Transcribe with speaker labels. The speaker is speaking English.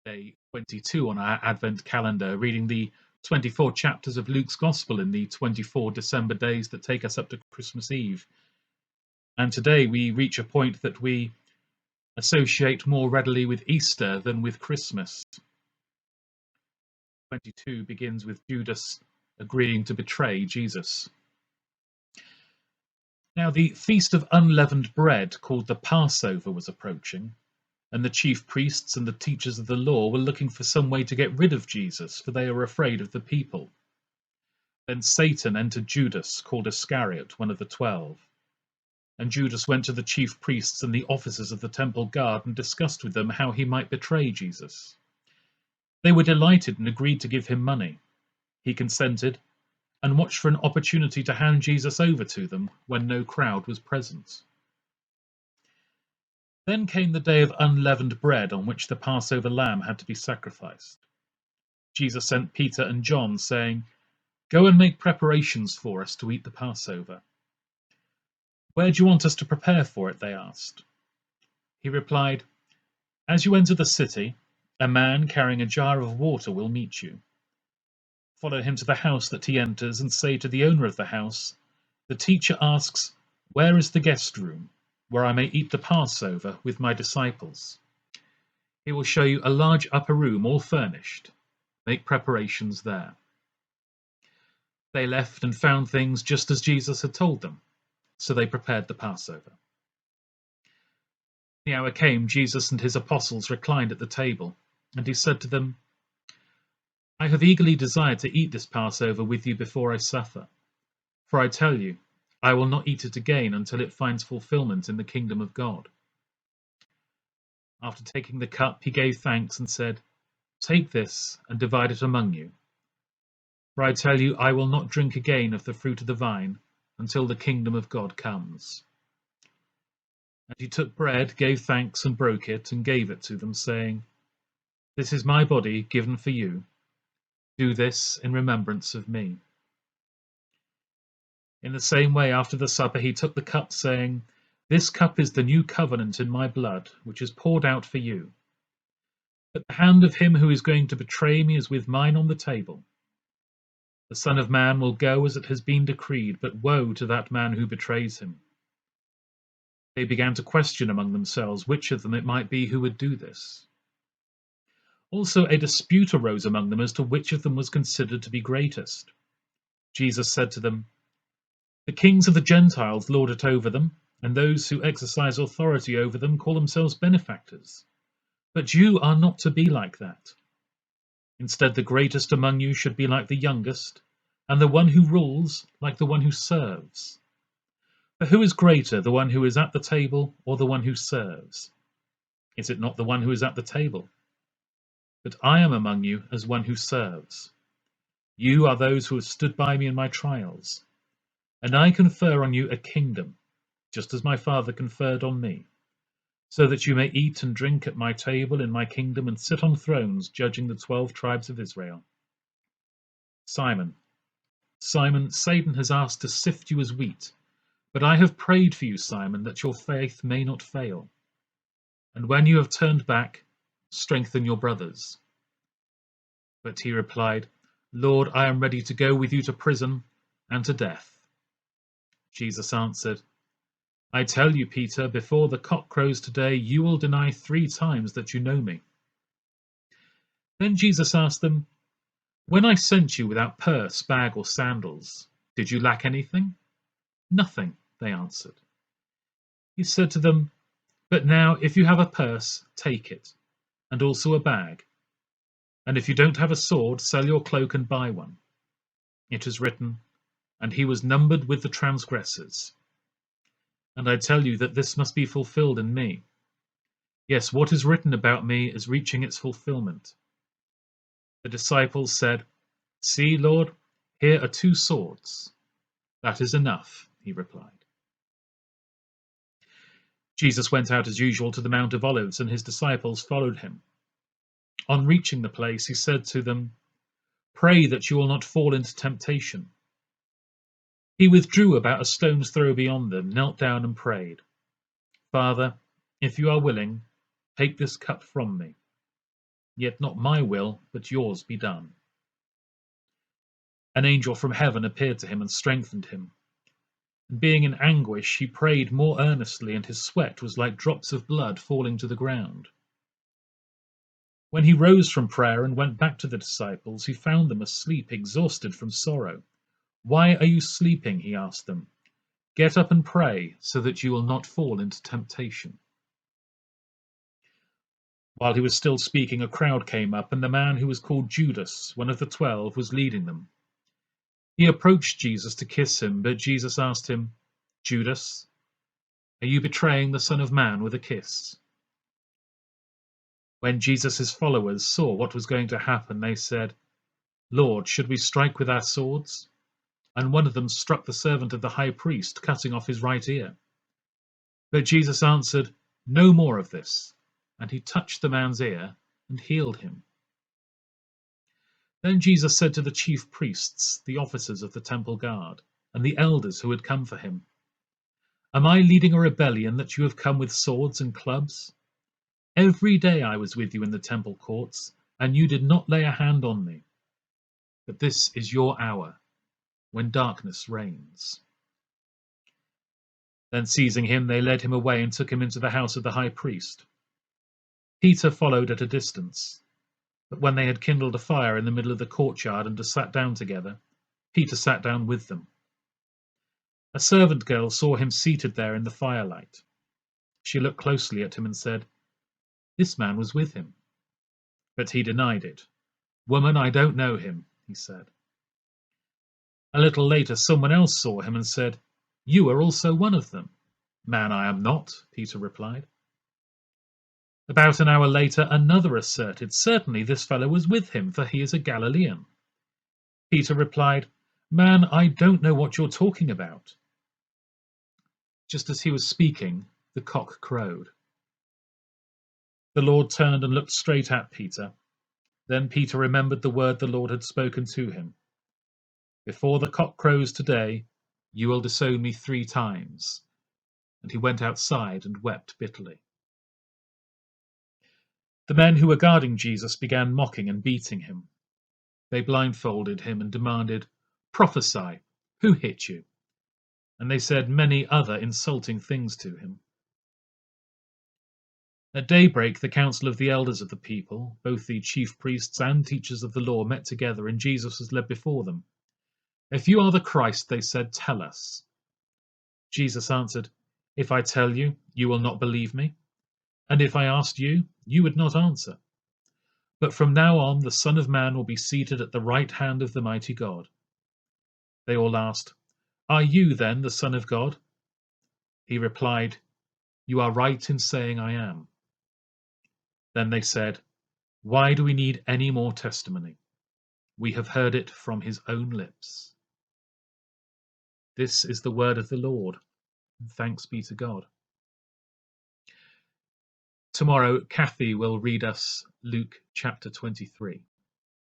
Speaker 1: Day 22 on our Advent calendar, reading the 24 chapters of Luke's Gospel in the 24 December days that take us up to Christmas Eve. And today we reach a point that we associate more readily with Easter than with Christmas. 22 begins with Judas agreeing to betray Jesus. Now, the Feast of Unleavened Bread, called the Passover, was approaching, and the chief priests and the teachers of the law were looking for some way to get rid of Jesus, for they were afraid of the people. Then Satan entered Judas, called Iscariot, one of the 12. And Judas went to the chief priests and the officers of the temple guard and discussed with them how he might betray Jesus. They were delighted and agreed to give him money. He consented and watched for an opportunity to hand Jesus over to them when no crowd was present. Then came the day of unleavened bread on which the Passover lamb had to be sacrificed. Jesus sent Peter and John, saying, "Go and make preparations for us to eat the Passover." "Where do you want us to prepare for it?" they asked. He replied, "As you enter the city, a man carrying a jar of water will meet you. Follow him to the house that he enters and say to the owner of the house, 'The teacher asks, where is the guest room, where I may eat the Passover with my disciples?' He will show you a large upper room all furnished. Make preparations there." They left and found things just as Jesus had told them, so they prepared the Passover. The hour came, Jesus and his apostles reclined at the table, and he said to them, "I have eagerly desired to eat this Passover with you before I suffer. For I tell you, I will not eat it again until it finds fulfillment in the kingdom of God." After taking the cup, he gave thanks and said, "Take this and divide it among you. For I tell you, I will not drink again of the fruit of the vine until the kingdom of God comes." And he took bread, gave thanks, and broke it, and gave it to them, saying, "This is my body given for you. Do this in remembrance of me." In the same way, after the supper, he took the cup, saying, "This cup is the new covenant in my blood, which is poured out for you. But the hand of him who is going to betray me is with mine on the table. The Son of Man will go as it has been decreed, but woe to that man who betrays him." They began to question among themselves which of them it might be who would do this. Also, a dispute arose among them as to which of them was considered to be greatest. Jesus said to them, "The kings of the Gentiles lord it over them, and those who exercise authority over them call themselves benefactors. But you are not to be like that. Instead, the greatest among you should be like the youngest, and the one who rules like the one who serves. For who is greater, the one who is at the table or the one who serves? Is it not the one who is at the table? But I am among you as one who serves. You are those who have stood by me in my trials, and I confer on you a kingdom, just as my Father conferred on me, so that you may eat and drink at my table in my kingdom and sit on thrones judging the 12 tribes of Israel. Simon, Simon, Satan has asked to sift you as wheat, but I have prayed for you, Simon, that your faith may not fail. And when you have turned back, strengthen your brothers." But he replied, "Lord, I am ready to go with you to prison and to death." Jesus answered, "I tell you, Peter, before the cock crows today, you will deny 3 times that you know me." Then Jesus asked them, "When I sent you without purse, bag, or sandals, did you lack anything?" "Nothing," they answered. He said to them, "But now, if you have a purse, take it, and also a bag. And if you don't have a sword, sell your cloak and buy one. It is written, 'And he was numbered with the transgressors.' And I tell you that this must be fulfilled in me. Yes, what is written about me is reaching its fulfillment." The disciples said, "See, Lord, here are 2 swords." "That is enough," he replied. Jesus went out as usual to the Mount of Olives, and his disciples followed him. On reaching the place, he said to them, "Pray that you will not fall into temptation." He withdrew about a stone's throw beyond them, knelt down and prayed, "Father, if you are willing, take this cup from me. Yet not my will, but yours be done." An angel from heaven appeared to him and strengthened him. And being in anguish, he prayed more earnestly, and his sweat was like drops of blood falling to the ground. When he rose from prayer and went back to the disciples, he found them asleep, exhausted from sorrow. "Why are you sleeping?" he asked them. "Get up and pray, so that you will not fall into temptation." While he was still speaking, a crowd came up, and the man who was called Judas, one of the 12, was leading them. He approached Jesus to kiss him, but Jesus asked him, "Judas, are you betraying the Son of Man with a kiss?" When Jesus' followers saw what was going to happen, they said, "Lord, should we strike with our swords?" And one of them struck the servant of the high priest, cutting off his right ear. But Jesus answered, "No more of this." And he touched the man's ear and healed him. Then Jesus said to the chief priests, the officers of the temple guard, and the elders who had come for him, "Am I leading a rebellion that you have come with swords and clubs? Every day I was with you in the temple courts, and you did not lay a hand on me. But this is your hour, when darkness reigns." Then seizing him, they led him away and took him into the house of the high priest. Peter followed at a distance. But when they had kindled a fire in the middle of the courtyard and sat down together, Peter sat down with them. A servant girl saw him seated there in the firelight. She looked closely at him and said, "This man was with him." But he denied it. "Woman, I don't know him," he said. A little later, someone else saw him and said, "You are also one of them." "Man, I am not," Peter replied. About an hour later, another asserted, "Certainly this fellow was with him, for he is a Galilean." Peter replied, "Man, I don't know what you're talking about." Just as he was speaking, the cock crowed. The Lord turned and looked straight at Peter. Then Peter remembered the word the Lord had spoken to him. "Before the cock crows today, you will disown me 3 times." And he went outside and wept bitterly. The men who were guarding Jesus began mocking and beating him. They blindfolded him and demanded, "Prophesy, who hit you?" And they said many other insulting things to him. At daybreak, the council of the elders of the people, both the chief priests and teachers of the law, met together, and Jesus was led before them. "If you are the Christ," they said, "tell us." Jesus answered, "If I tell you, you will not believe me, and if I asked you, you would not answer. But from now on, the Son of Man will be seated at the right hand of the mighty God." They all asked, "Are you then the Son of God?" He replied, "You are right in saying I am." Then they said, "Why do we need any more testimony? We have heard it from his own lips." This is the word of the Lord. Thanks be to God. Tomorrow, Kathy will read us Luke chapter 23.